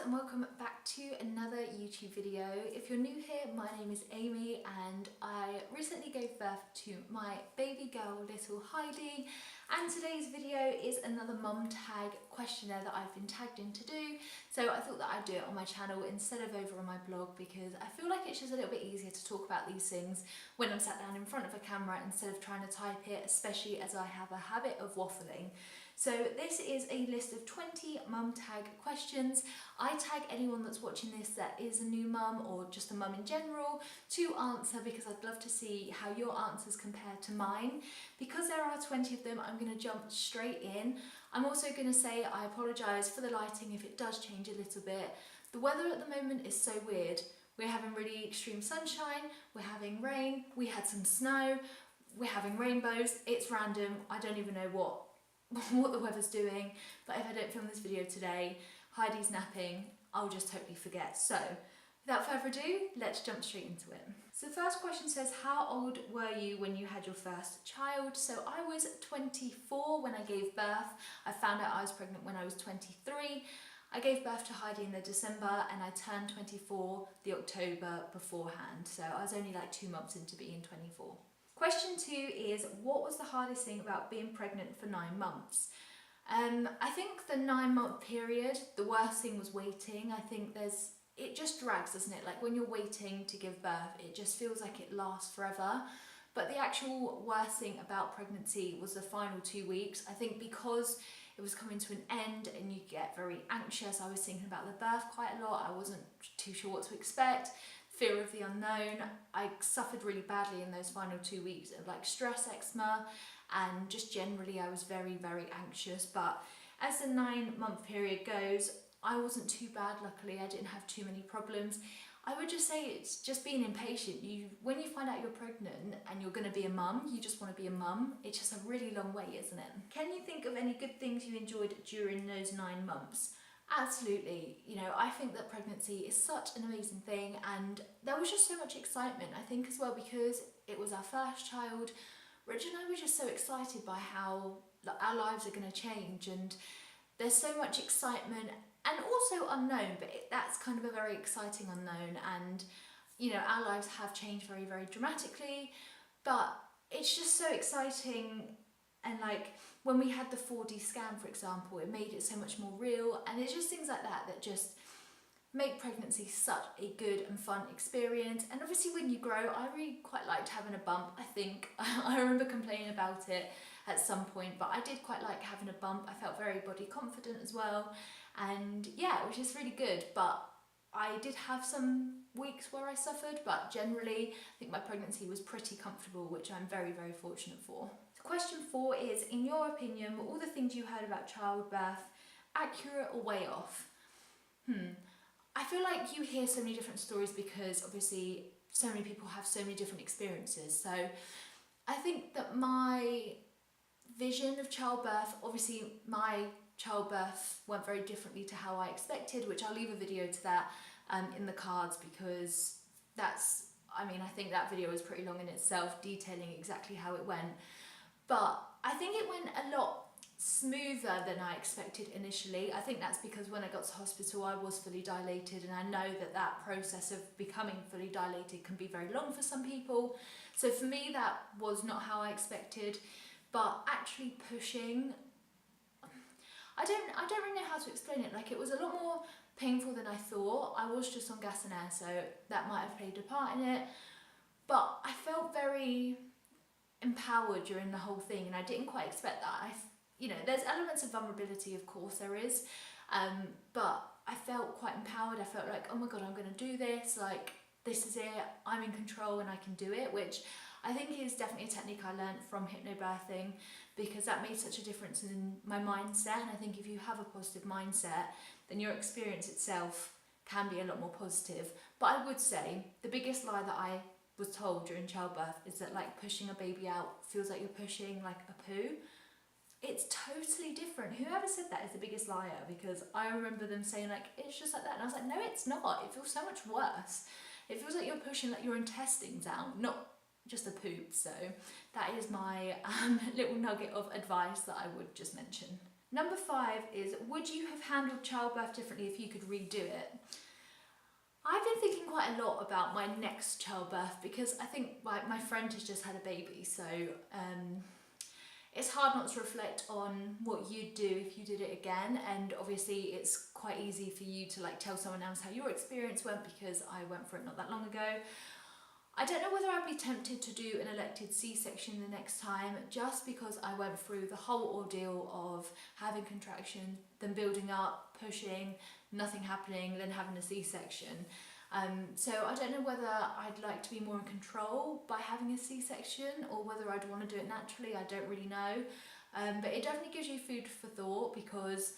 and welcome back to another YouTube video. If you're new here, my name is Amy and I recently gave birth to my baby girl, little Heidi, and today's video is another mum tag questionnaire that I've been tagged in to do. So I thought that I'd do it on my channel instead of over on my blog because I feel like it's just a little bit easier to talk about these things when I'm sat down in front of a camera instead of trying to type it, especially as I have a habit of waffling. So this is a list of 20 mum tag questions. I tag anyone that's watching this that is a new mum or just a mum in general to answer because I'd love to see how your answers compare to mine. Because there are 20 of them, I'm going to jump straight in. I'm also going to say I apologise for the lighting if it does change a little bit. The weather at the moment is so weird. We're having really extreme sunshine, we're having rain, we had some snow, we're having rainbows. It's random, I don't even know what the weather's doing, but if I don't film this video today, Heidi's napping, I'll just totally forget. So without further ado, let's jump straight into it. So the first question says, how old were you when you had your first child? So I was 24 when I gave birth. I found out I was pregnant when I was 23. I gave birth to Heidi in the December and I turned 24 the October beforehand. So I was only like 2 months into being 24. Question 2 is, what was the hardest thing about being pregnant for 9 months? I think the 9-month period, the worst thing was waiting. I think it just drags, doesn't it? Like when you're waiting to give birth, it just feels like it lasts forever. But the actual worst thing about pregnancy was the final 2 weeks. I think because it was coming to an end and you get very anxious, I was thinking about the birth quite a lot. I wasn't too sure what to expect. Fear of the unknown. I suffered really badly in those final 2 weeks of like stress, eczema, and just generally I was very, very anxious. But as the 9-month period goes, I wasn't too bad, luckily. I didn't have too many problems. I would just say it's just being impatient. When you find out you're pregnant and you're going to be a mum, you just want to be a mum. It's just a really long wait, isn't it? Can you think of any good things you enjoyed during those 9 months? Absolutely. You know, I think that pregnancy is such an amazing thing and there was just so much excitement. I think as well because it was our first child, Rich and I were just so excited by how our lives are going to change, and there's so much excitement and also unknown, but that's kind of a very exciting unknown. And you know, our lives have changed very, very dramatically, but it's just so exciting. And like when we had the 4D scan, for example, it made it so much more real, and it's just things like that that just make pregnancy such a good and fun experience. And obviously when you grow, I really quite liked having a bump. I think I remember complaining about it at some point, but I did quite like having a bump. I felt very body confident as well, and yeah, which is really good. But I did have some weeks where I suffered, but generally I think my pregnancy was pretty comfortable, which I'm very, very fortunate for. So question 4 is, in your opinion, were all the things you heard about childbirth accurate or way off? I feel like you hear so many different stories because obviously so many people have so many different experiences. So I think that my vision of childbirth, obviously my childbirth went very differently to how I expected, which I'll leave a video to that in the cards because I think that video is pretty long in itself, detailing exactly how it went. But I think it went a lot smoother than I expected initially. I think that's because when I got to hospital I was fully dilated, and I know that that process of becoming fully dilated can be very long for some people. So for me that was not how I expected, but actually pushing, I don't really know how to explain it. Like it was a lot more painful than I thought. I was just on gas and air, so that might have played a part in it, but I felt very empowered during the whole thing, and I didn't quite expect that. You know, there's elements of vulnerability, of course there is, but I felt quite empowered. I felt like, oh my god, I'm going to do this, like this is it, I'm in control and I can do it, which I think is definitely a technique I learned from hypnobirthing because that made such a difference in my mindset. And I think if you have a positive mindset, then your experience itself can be a lot more positive. But I would say the biggest lie that I was told during childbirth is that like pushing a baby out feels like you're pushing like a poo. It's totally different. Whoever said that is the biggest liar, because I remember them saying like, it's just like that. And I was like, no, it's not. It feels so much worse. It feels like you're pushing like your intestines out, not just a poop. So that is my little nugget of advice that I would just mention. Number 5 is, would you have handled childbirth differently if you could redo it? I've been thinking quite a lot about my next childbirth because I think my friend has just had a baby, so it's hard not to reflect on what you'd do if you did it again, and obviously it's quite easy for you to like tell someone else how your experience went because I went for it not that long ago. I don't know whether I'd be tempted to do an elected C-section the next time, just because I went through the whole ordeal of having contractions, then building up, pushing, nothing happening, then having a C-section. So I don't know whether I'd like to be more in control by having a C-section or whether I'd want to do it naturally. I don't really know. But it definitely gives you food for thought, because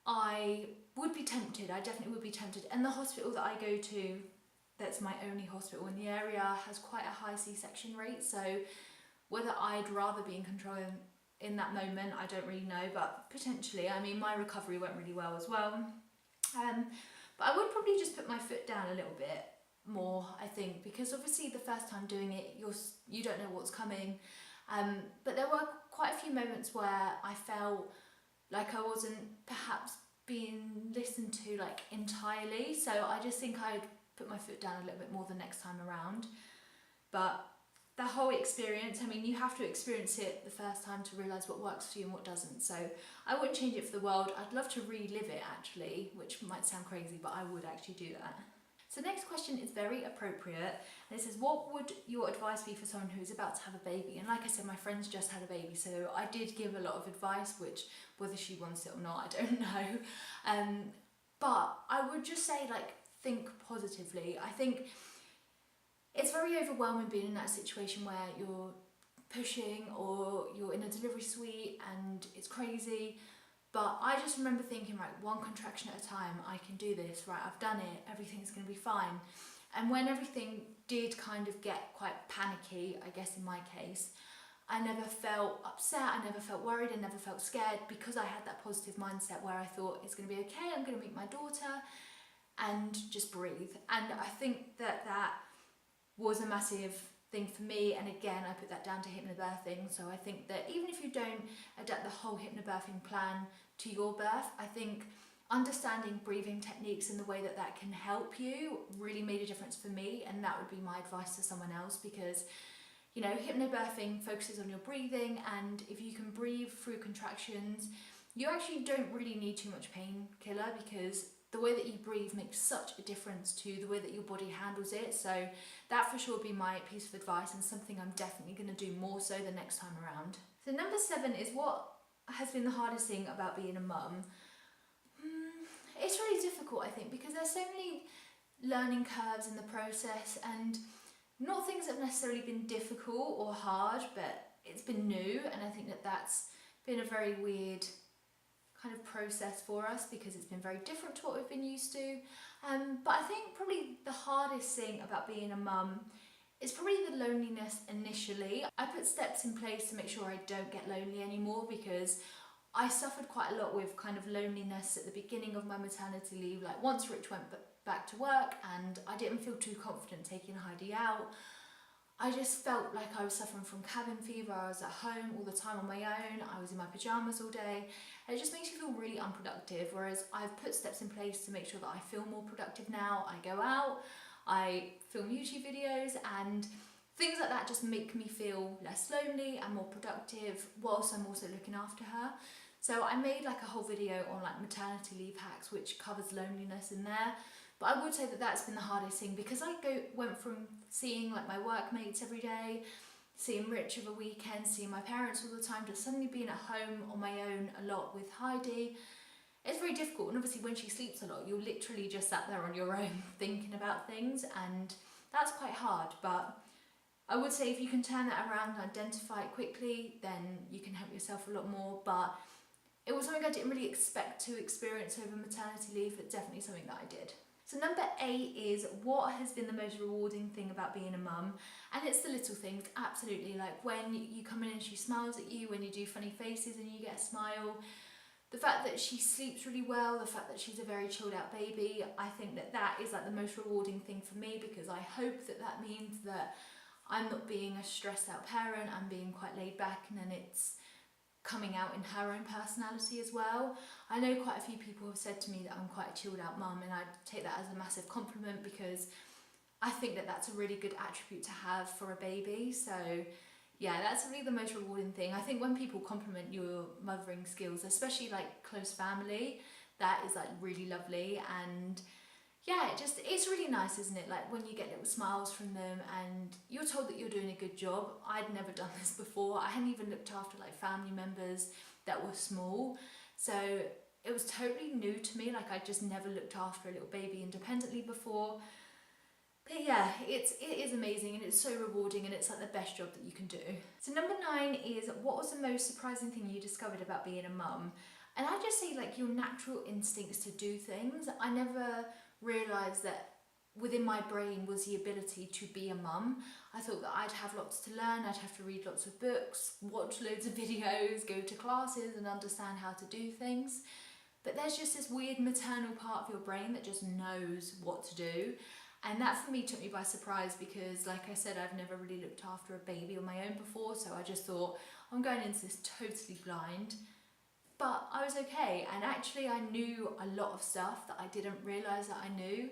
I would be tempted. I definitely would be tempted. And the hospital that I go to, that's my only hospital in the area, has quite a high C-section rate. So whether I'd rather be in control in that moment, I don't really know, but potentially. I mean, my recovery went really well as well. But I would probably just put my foot down a little bit more, I think, because obviously the first time doing it, you don't know what's coming. But there were quite a few moments where I felt like I wasn't perhaps being listened to like entirely. So I just think I'd put my foot down a little bit more the next time around. But the whole experience, I mean, you have to experience it the first time to realise what works for you and what doesn't. So I wouldn't change it for the world. I'd love to relive it actually, which might sound crazy, but I would actually do that. So next question is very appropriate, and it says, what would your advice be for someone who's about to have a baby? And like I said, my friend's just had a baby, so I did give a lot of advice, which whether she wants it or not, I don't know. But I would just say, like, think positively. I think it's very overwhelming being in that situation where you're pushing or you're in a delivery suite and it's crazy. But I just remember thinking, right, one contraction at a time, I can do this, right, I've done it, everything's going to be fine. And when everything did kind of get quite panicky, I guess in my case, I never felt upset, I never felt worried, I never felt scared, because I had that positive mindset where I thought it's going to be okay, I'm going to meet my daughter, and just breathe. And I think that was a massive thing for me, and again I put that down to hypnobirthing. So I think that even if you don't adapt the whole hypnobirthing plan to your birth, I think understanding breathing techniques and the way that can help you really made a difference for me, and that would be my advice to someone else, because you know, hypnobirthing focuses on your breathing, and if you can breathe through contractions, you actually don't really need too much painkiller, because the way that you breathe makes such a difference to the way that your body handles it. So that for sure would be my piece of advice, and something I'm definitely going to do more so the next time around. So number 7 is, what has been the hardest thing about being a mum? It's really difficult, I think, because there's so many learning curves in the process, and not things that have necessarily been difficult or hard, but it's been new, and I think that that's been a very weird kind of process for us, because it's been very different to what we've been used to. But I think probably the hardest thing about being a mum is probably the loneliness initially. I put steps in place to make sure I don't get lonely anymore, because I suffered quite a lot with kind of loneliness at the beginning of my maternity leave. Like, once Rich went back to work and I didn't feel too confident taking Heidi out, I just felt like I was suffering from cabin fever. I was at home all the time on my own, I was in my pyjamas all day, and it just makes you feel really unproductive. Whereas I've put steps in place to make sure that I feel more productive now. I go out, I film YouTube videos, and things like that just make me feel less lonely and more productive, whilst I'm also looking after her. So I made like a whole video on like maternity leave hacks, which covers loneliness in there. But I would say that that's been the hardest thing, because I went from seeing like my workmates every day, seeing Rich over weekends, seeing my parents all the time, to suddenly being at home on my own a lot with Heidi. It's very difficult, and obviously when she sleeps a lot, you're literally just sat there on your own thinking about things, and that's quite hard. But I would say if you can turn that around and identify it quickly, then you can help yourself a lot more. But it was something I didn't really expect to experience over maternity leave, but definitely something that I did. So number 8 is, what has been the most rewarding thing about being a mum? And it's the little things, absolutely. Like when you come in and she smiles at you, when you do funny faces and you get a smile, the fact that she sleeps really well, the fact that she's a very chilled out baby. I think that is like the most rewarding thing for me, because I hope that means that I'm not being a stressed out parent, I'm being quite laid back, and then it's coming out in her own personality as well. I know quite a few people have said to me that I'm quite a chilled out mum, and I take that as a massive compliment because I think that that's a really good attribute to have for a baby. So yeah, that's really the most rewarding thing. I think when people compliment your mothering skills, especially like close family, that is like really lovely. And yeah, it's really nice, isn't it? Like when you get little smiles from them and you're told that you're doing a good job. I'd never done this before. I hadn't even looked after like family members that were small. So it was totally new to me. Like I just never looked after a little baby independently before. But yeah, it is amazing and it's so rewarding, and it's like the best job that you can do. So number 9 is, what was the most surprising thing you discovered about being a mum? And I just say like your natural instincts to do things. I never realised that within my brain was the ability to be a mum. I thought that I'd have lots to learn, I'd have to read lots of books, watch loads of videos, go to classes and understand how to do things. But there's just this weird maternal part of your brain that just knows what to do. And that for me took me by surprise because, like I said, I've never really looked after a baby on my own before, so I just thought, I'm going into this totally blind. But I was okay, and actually I knew a lot of stuff that I didn't realise that I knew,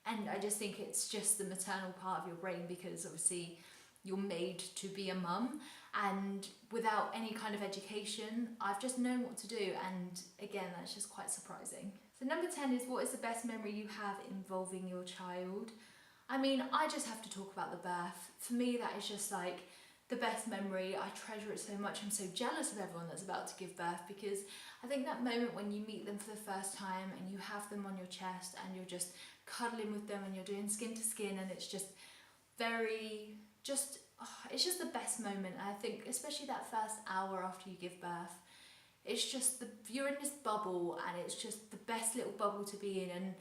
and I just think it's just the maternal part of your brain because obviously you're made to be a mum, and without any kind of education, I've just known what to do, and again, that's just quite surprising. So number 10 is, what is the best memory you have involving your child? I mean, I just have to talk about the birth. For me, that is just like the best memory. I treasure it so much. I'm so jealous of everyone that's about to give birth because I think that moment when you meet them for the first time and you have them on your chest and you're just cuddling with them and you're doing skin to skin, and it's just very, it's just the best moment. And I think especially that first hour after you give birth, it's just you're in this bubble and it's just the best little bubble to be in, and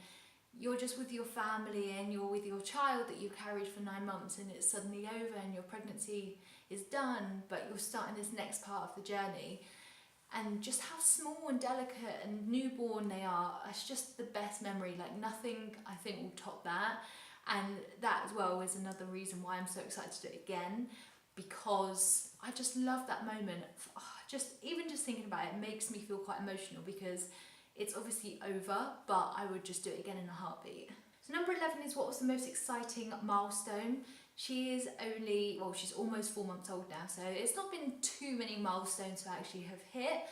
you're just with your family and you're with your child that you carried for 9 months, and it's suddenly over and your pregnancy is done, but you're starting this next part of the journey, and just how small and delicate and newborn they are. It's just the best memory. Like nothing I think will top that, and that as well is another reason why I'm so excited to do it again, because I just love that moment. Even just thinking about it makes me feel quite emotional because it's obviously over, but I would just do it again in a heartbeat. So number 11 is, what was the most exciting milestone? She's almost 4 months old now, so it's not been too many milestones to actually have hit,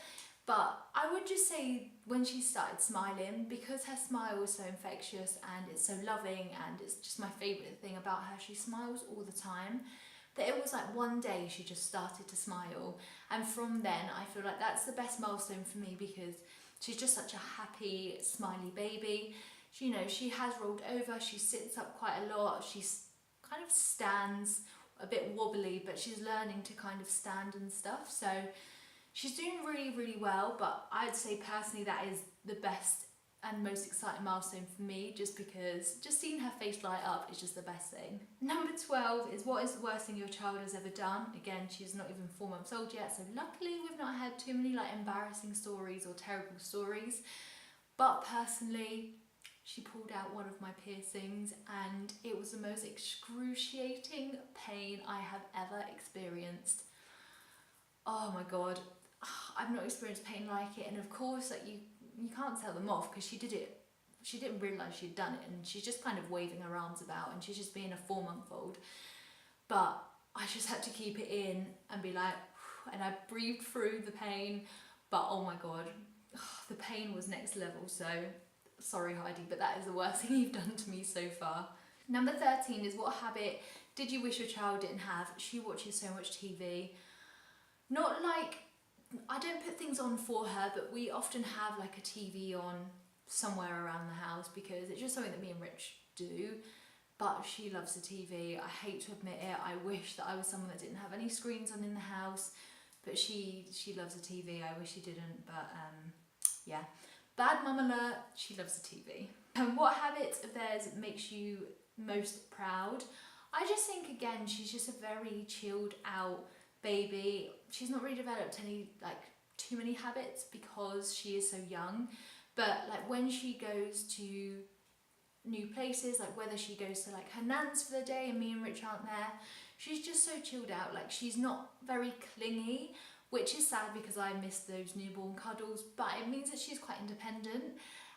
but I would just say when she started smiling, because her smile was so infectious and it's so loving, and it's just my favourite thing about her, she smiles all the time, that it was like one day she just started to smile, and from then I feel like that's the best milestone for me because she's just such a happy, smiley baby. She has rolled over, she sits up quite a lot, she's kind of stands a bit wobbly, but she's learning to kind of stand and stuff, so she's doing really, really well. But I'd say personally that is the best and most exciting milestone for me, just because just seeing her face light up is just the best thing. Number 12 is, what is the worst thing your child has ever done? Again, she's not even 4 months old yet, so luckily we've not had too many like embarrassing stories or terrible stories. But personally, she pulled out one of my piercings and it was the most excruciating pain I have ever experienced. Oh my god, I've not experienced pain like it, and of course like you can't tell them off because she didn't realise she'd done it, and she's just kind of waving her arms about and she's just being a 4-month-old. But I just had to keep it in and be like, and I breathed through the pain, but oh my god, the pain was next level. So sorry Heidi, but that is the worst thing you've done to me so far. Number 13 is, what habit did you wish your child didn't have? She watches so much TV. Not like, I don't put things on for her, but we often have like a TV on somewhere around the house because it's just something that me and Rich do. But she loves the TV. I hate to admit it. I wish that I was someone that didn't have any screens on in the house, but she loves the TV. I wish she didn't, but yeah. Bad mum alert, she loves the TV. And what habit of theirs makes you most proud? I just think, again, she's just a very chilled out baby. She's not really developed any too many habits because she is so young, but like when she goes to new places, like whether she goes to like her nan's for the day and me and Rich aren't there, she's just so chilled out. Like she's not very clingy, which is sad because I miss those newborn cuddles, but it means that she's quite independent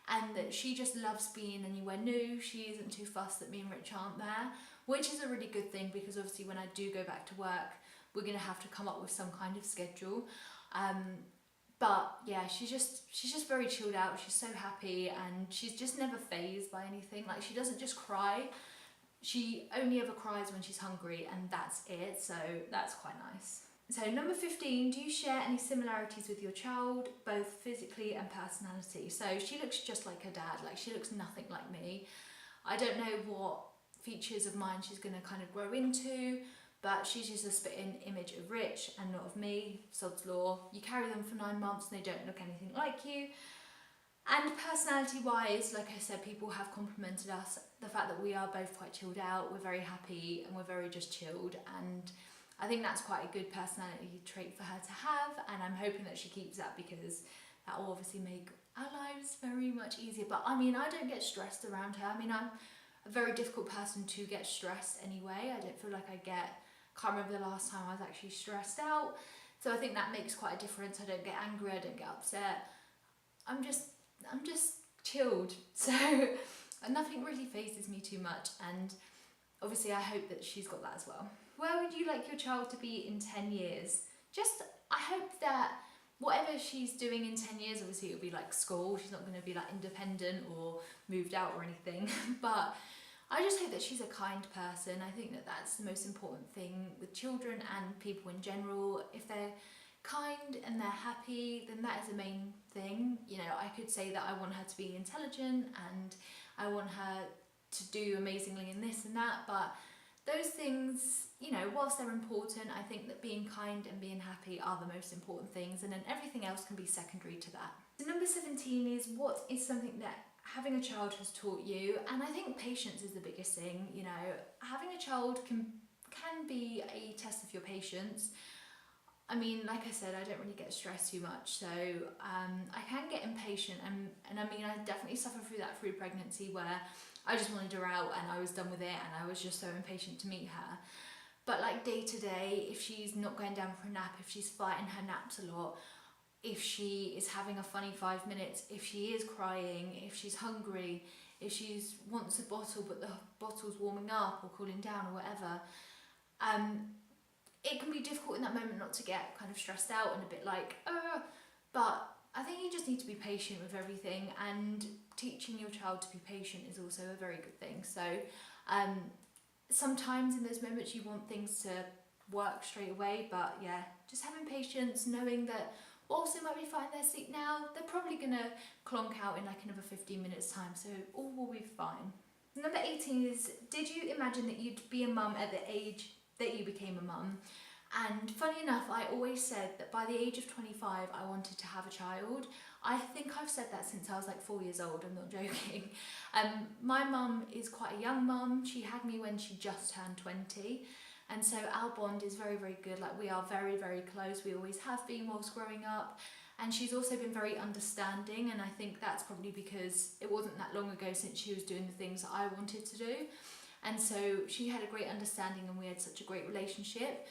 and that she just loves being anywhere new. She isn't too fussed that me and Rich aren't there, which is a really good thing, because obviously when I do go back to work, we're going to have to come up with some kind of schedule. But yeah, she's just very chilled out. She's so happy, and she's just never fazed by anything. Like, she doesn't just cry. She only ever cries when she's hungry, and that's it. So that's quite nice. So number 15, do you share any similarities with your child, both physically and personality? So she looks just like her dad. Like, she looks nothing like me. I don't know what features of mine she's going to kind of grow into, but she's just a spitting image of Rich and not of me. Sod's law. You carry them for 9 months and they don't look anything like you. And personality wise, like I said, people have complimented us, the fact that we are both quite chilled out, we're very happy, and we're very just chilled, and I think that's quite a good personality trait for her to have, and I'm hoping that she keeps that, because that will obviously make our lives very much easier. But I mean, I don't get stressed around her. I mean, I'm a very difficult person to get stressed anyway. I don't feel like can't remember the last time I was actually stressed out. So I think that makes quite a difference. I don't get angry, I don't get upset. I'm just chilled. So nothing really fazes me too much, and obviously I hope that she's got that as well. Where would you like your child to be in 10 years? I hope that whatever she's doing in 10 years, obviously it'll be like school. She's not going to be like independent or moved out or anything. But I just hope that she's a kind person. I think that that's the most important thing with children and people in general. If they're kind and they're happy, then that is the main thing. You know, I could say that I want her to be intelligent and I want her to do amazingly in this and that, but those things, you know, whilst they're important, I think that being kind and being happy are the most important things, and then everything else can be secondary to that. So number 17 is, what is something that having a child has taught you? And I think patience is the biggest thing. You know, having a child can be a test of your patience. I mean, like I said, I don't really get stressed too much, so I can get impatient, and I mean, I definitely suffer through that through pregnancy, where I just wanted her out and I was done with it, and I was just so impatient to meet her. But like day to day, if she's not going down for a nap, if she's fighting her naps a lot, if she is having a funny 5 minutes, if she is crying, if she's hungry, if she wants a bottle but the bottle's warming up or cooling down or whatever, it can be difficult in that moment not to get kind of stressed out and a bit like, but I think you just need to be patient with everything, and teaching your child to be patient is also a very good thing. So sometimes in those moments you want things to work straight away, but yeah, just having patience, knowing that whilst they might be fighting their sleep now, they're probably gonna clonk out in like another 15 minutes time, so all will be fine. Number 18 is, did you imagine that you'd be a mum at the age that you became a mum? And funny enough, I always said that by the age of 25 I wanted to have a child. I think I've said that since I was like 4 years old, I'm not joking. My mum is quite a young mum. She had me when she just turned 20, and so our bond is very, very good. Like, we are very, very close. We always have been whilst growing up, and she's also been very understanding, and I think that's probably because it wasn't that long ago since she was doing the things that I wanted to do, and so she had a great understanding and we had such a great relationship.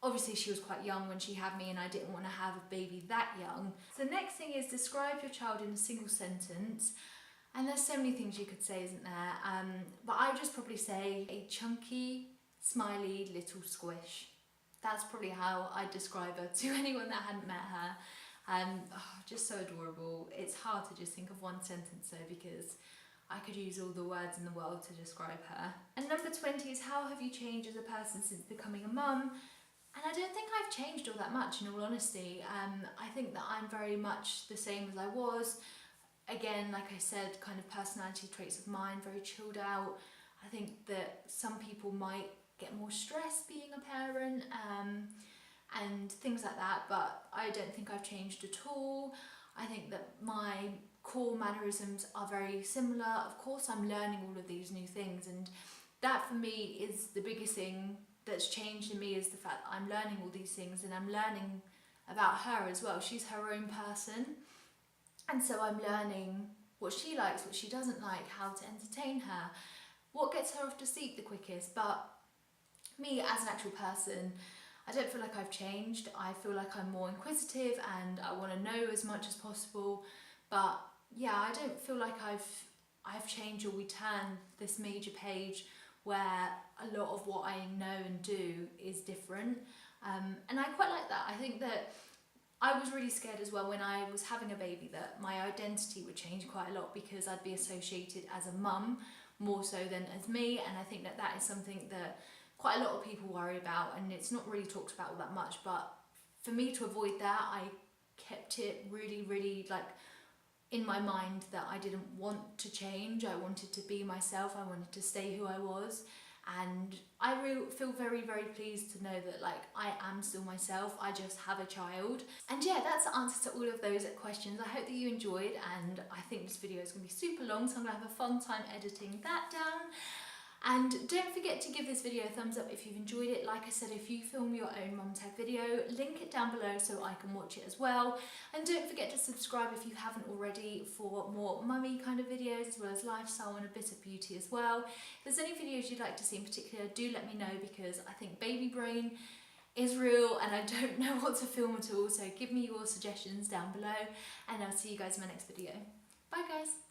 Obviously she was quite young when she had me, and I didn't want to have a baby that young. So the next thing is, describe your child in a single sentence. And there's so many things you could say, isn't there? But I would just probably say a chunky, smiley little squish. That's probably how I'd describe her to anyone that hadn't met her. Just so adorable. It's hard to just think of one sentence though, because I could use all the words in the world to describe her. And number 20 is, how have you changed as a person since becoming a mum? And I don't think I've changed all that much, in all honesty. I think that I'm very much the same as I was. Again, like I said, kind of personality traits of mine, very chilled out. I think that some people might get more stressed being a parent and things like that, but I don't think I've changed at all. I think that my core mannerisms are very similar. Of course, I'm learning all of these new things, and that for me is the biggest thing that's changed in me, is the fact that I'm learning all these things, and I'm learning about her as well. She's her own person, and so I'm learning what she likes, what she doesn't like, how to entertain her, what gets her off to sleep the quickest. But me as an actual person, I don't feel like I've changed. I feel like I'm more inquisitive and I want to know as much as possible. But yeah, I don't feel like I've changed, or we turn this major page where a lot of what I know and do is different. And I quite like that. I think that I was really scared as well when I was having a baby that my identity would change quite a lot, because I'd be associated as a mum more so than as me, and I think that that is something that quite a lot of people worry about, and it's not really talked about all that much. But for me to avoid that, I kept it really like in my mind that I didn't want to change. I wanted to be myself, I wanted to stay who I was, and I feel very pleased to know that like I am still myself. I just have a child. And yeah, that's the answer to all of those questions. I hope that you enjoyed, and I think this video is going to be super long, so I'm going to have a fun time editing that down. And don't forget to give this video a thumbs up if you've enjoyed it. Like I said, if you film your own mum tag video, link it down below so I can watch it as well. And don't forget to subscribe if you haven't already for more mummy kind of videos, as well as lifestyle and a bit of beauty as well. If there's any videos you'd like to see in particular, do let me know, because I think baby brain is real and I don't know what to film at all. So give me your suggestions down below, and I'll see you guys in my next video. Bye guys.